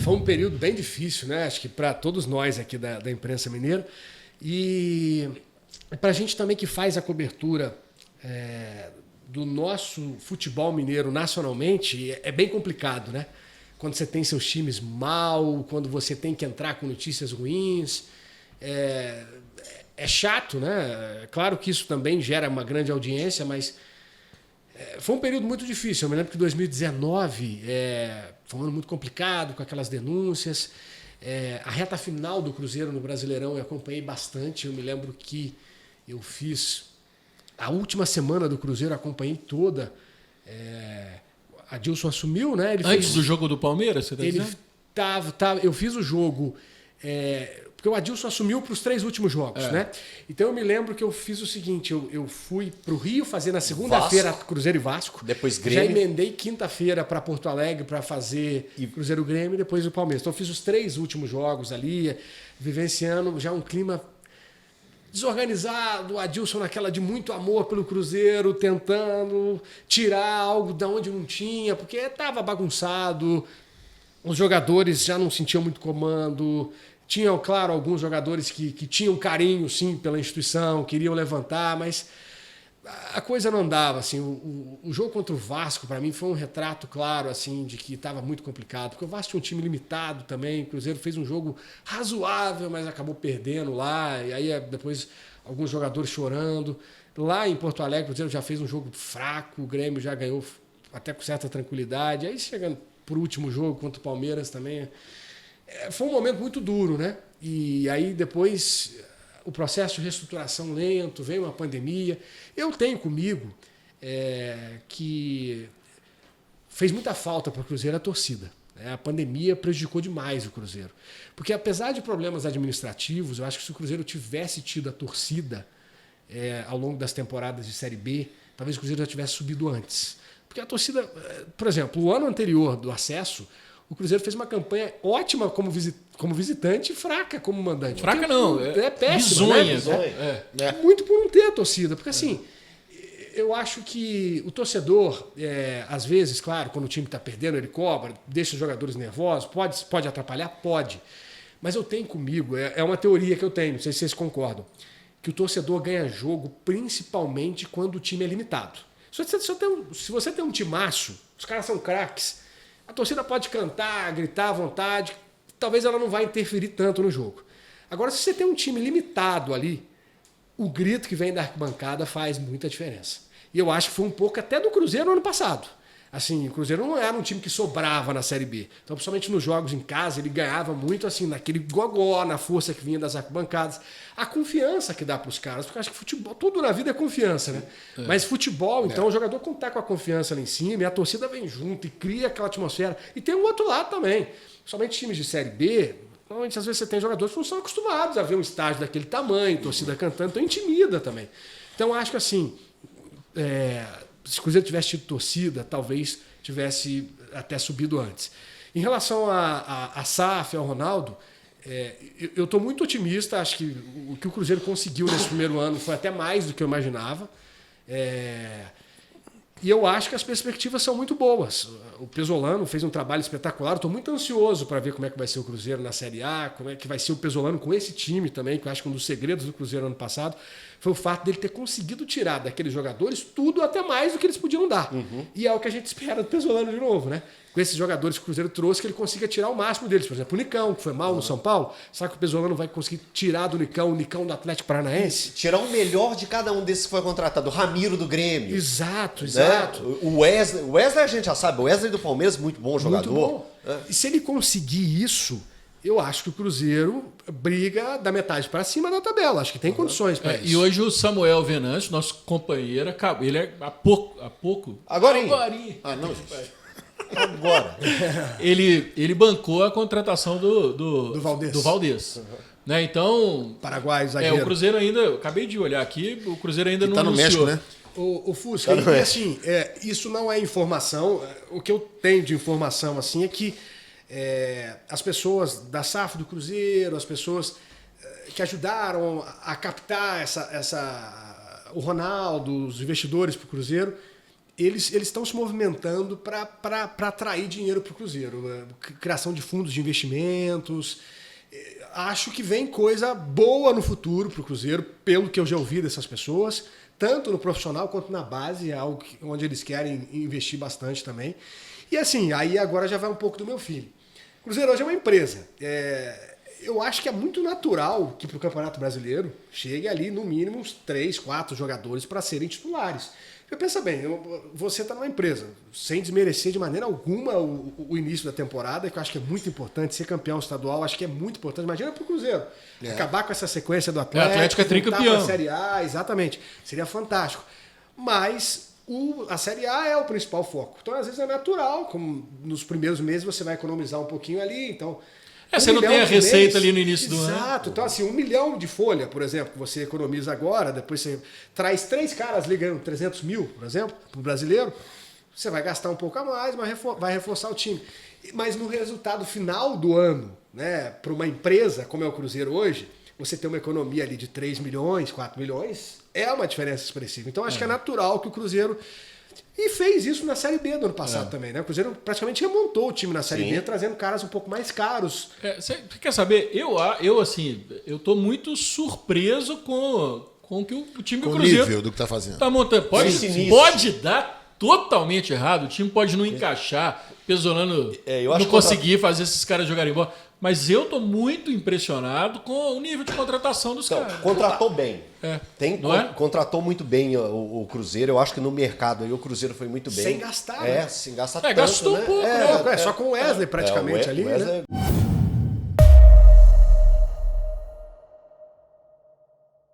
Foi um período bem difícil, né? Acho que para todos nós aqui da imprensa mineira. E para a gente também que faz a cobertura do nosso futebol mineiro nacionalmente, é bem complicado, né? Quando você tem seus times mal, quando você tem que entrar com notícias ruins. É chato, né? Claro que isso também gera uma grande audiência, mas foi um período muito difícil. Eu me lembro que 2019 foi um ano muito complicado, com aquelas denúncias. A reta final do Cruzeiro no Brasileirão eu acompanhei bastante. Eu me lembro que eu fiz a última semana do Cruzeiro, acompanhei toda. Adilson assumiu, né? Antes do jogo do Palmeiras, você está dizendo? Eu fiz o jogo... porque o Adilson assumiu para os 3 últimos jogos, né? Então eu me lembro que eu fiz o seguinte, eu fui para o Rio fazer na segunda-feira Cruzeiro e Vasco. Depois Grêmio. Já emendei quinta-feira para Porto Alegre para fazer Cruzeiro Grêmio e depois o Palmeiras. Então eu fiz os 3 últimos jogos ali, vivenciando já um clima desorganizado, o Adilson naquela de muito amor pelo Cruzeiro, tentando tirar algo de onde não tinha, porque estava bagunçado, os jogadores já não sentiam muito comando. Tinham, claro, alguns jogadores que tinham carinho, sim, pela instituição, queriam levantar, mas a coisa não andava. Assim, o jogo contra o Vasco, para mim, foi um retrato claro assim, de que estava muito complicado, porque o Vasco tinha um time limitado também, o Cruzeiro fez um jogo razoável, mas acabou perdendo lá, e aí depois alguns jogadores chorando. Lá em Porto Alegre, o Cruzeiro já fez um jogo fraco, o Grêmio já ganhou até com certa tranquilidade, aí chegando por último jogo contra o Palmeiras também... Foi um momento muito duro, né? E aí depois o processo de reestruturação lento, veio uma pandemia. Eu tenho comigo que fez muita falta para o Cruzeiro a torcida. A pandemia prejudicou demais o Cruzeiro. Porque apesar de problemas administrativos, eu acho que se o Cruzeiro tivesse tido a torcida ao longo das temporadas de Série B, talvez o Cruzeiro já tivesse subido antes. Porque a torcida, por exemplo, o ano anterior do acesso, o Cruzeiro fez uma campanha ótima como visitante e fraca como mandante. Fraca não, é péssimo. Bizonha, né? Muito por não ter a torcida. Porque assim, eu acho que o torcedor, às vezes, claro, quando o time está perdendo, ele cobra, deixa os jogadores nervosos, pode atrapalhar? Pode. Mas eu tenho comigo, é uma teoria que eu tenho, não sei se vocês concordam, que o torcedor ganha jogo principalmente quando o time é limitado. Se você tem um timaço, os caras são craques, a torcida pode cantar, gritar à vontade, talvez ela não vai interferir tanto no jogo. Agora, se você tem um time limitado ali, o grito que vem da arquibancada faz muita diferença. E eu acho que foi um pouco até do Cruzeiro no ano passado. Assim, o Cruzeiro não era um time que sobrava na Série B. Então, principalmente nos jogos em casa, ele ganhava muito assim, naquele gogó, na força que vinha das arquibancadas. A confiança que dá para os caras, porque eu acho que futebol, tudo na vida é confiança, né? Mas futebol, então, o jogador quando tá com a confiança lá em cima, e a torcida vem junto e cria aquela atmosfera. E tem um outro lado também. Principalmente times de Série B, normalmente às vezes você tem jogadores que não são acostumados a ver um estádio daquele tamanho, torcida cantando, então intimida também. Então, acho que assim... se o Cruzeiro tivesse tido torcida, talvez tivesse até subido antes. Em relação a SAF, ao Ronaldo, eu estou muito otimista. Acho que o que o Cruzeiro conseguiu nesse primeiro ano foi até mais do que eu imaginava. E eu acho que as perspectivas são muito boas. O Pesolano fez um trabalho espetacular. Estou muito ansioso para ver como é que vai ser o Cruzeiro na Série A, como é que vai ser o Pesolano com esse time também, que eu acho que um dos segredos do Cruzeiro ano passado foi o fato dele ter conseguido tirar daqueles jogadores tudo até mais do que eles podiam dar. E é o que a gente espera do Pesolano de novo, né? Com esses jogadores que o Cruzeiro trouxe, que ele consiga tirar o máximo deles. Por exemplo, o Nicão, que foi mal no São Paulo. Será que o Pesolano vai conseguir tirar do Nicão, o Nicão do Atlético Paranaense? Tirar o melhor de cada um desses que foi contratado. O Ramiro do Grêmio. Exato. O Wesley a gente já sabe. O Wesley do Palmeiras, muito bom jogador. Muito bom. E se ele conseguir isso, eu acho que o Cruzeiro briga da metade para cima da tabela. Acho que tem condições para isso. E hoje o Samuel Venâncio, nosso companheiro, ele é há pouco. Agorinha. Não, agora. Ele bancou a contratação do Valdez. Né? Então, Paraguai, zagueiro. O Cruzeiro ainda, eu acabei de olhar aqui, o Cruzeiro ainda não tá no anunciou. México, né? O Fusca, e assim, isso não é informação. O que eu tenho de informação assim é que as pessoas da SAF do Cruzeiro, as pessoas que ajudaram a captar o Ronaldo, os investidores para o Cruzeiro, eles estão se movimentando para atrair dinheiro para o Cruzeiro. Criação de fundos de investimentos. Acho que vem coisa boa no futuro para o Cruzeiro, pelo que eu já ouvi dessas pessoas, tanto no profissional quanto na base, é algo onde eles querem investir bastante também. E assim, aí agora já vai um pouco do meu filho. O Cruzeiro hoje é uma empresa. Eu acho que é muito natural que para o Campeonato Brasileiro chegue ali no mínimo uns 3, 4 jogadores para serem titulares. Pensa bem, você está numa empresa, sem desmerecer de maneira alguma o início da temporada, que eu acho que é muito importante, ser campeão estadual, acho que é muito importante. Imagina para o Cruzeiro, acabar com essa sequência do Atlético. O Atlético é tricampeão. Para a Série A, exatamente, seria fantástico. Mas a Série A é o principal foco. Então, às vezes é natural, como nos primeiros meses você vai economizar um pouquinho ali, então... Você não tem a receita ali no início do ano. Exato. Então, assim, 1 milhão de folha, por exemplo, que você economiza agora, depois você traz 3 caras ligando 300 mil, por exemplo, para o brasileiro, você vai gastar um pouco a mais, mas vai reforçar o time. Mas no resultado final do ano, né, para uma empresa como é o Cruzeiro hoje, você ter uma economia ali de 3 milhões, 4 milhões, é uma diferença expressiva. Então, acho que é natural que o Cruzeiro... E fez isso na Série B do ano passado também, né? O Cruzeiro praticamente remontou o time na Série B, trazendo caras um pouco mais caros. Você quer saber? Eu tô muito surpreso com o que o time do Cruzeiro... O nível do que tá fazendo. Tá montando. Pode dar totalmente errado, o time pode não encaixar, Pesolano não conseguir fazer esses caras jogarem bola. Mas eu tô muito impressionado com o nível de contratação dos caras. Contratou bem. Contratou muito bem o Cruzeiro. Eu acho que no mercado aí o Cruzeiro foi muito bem. Sem gastar, né? Sem gastar tanto, gastou né? um pouco, né? Só com o Wesley praticamente ali, Wesley... né?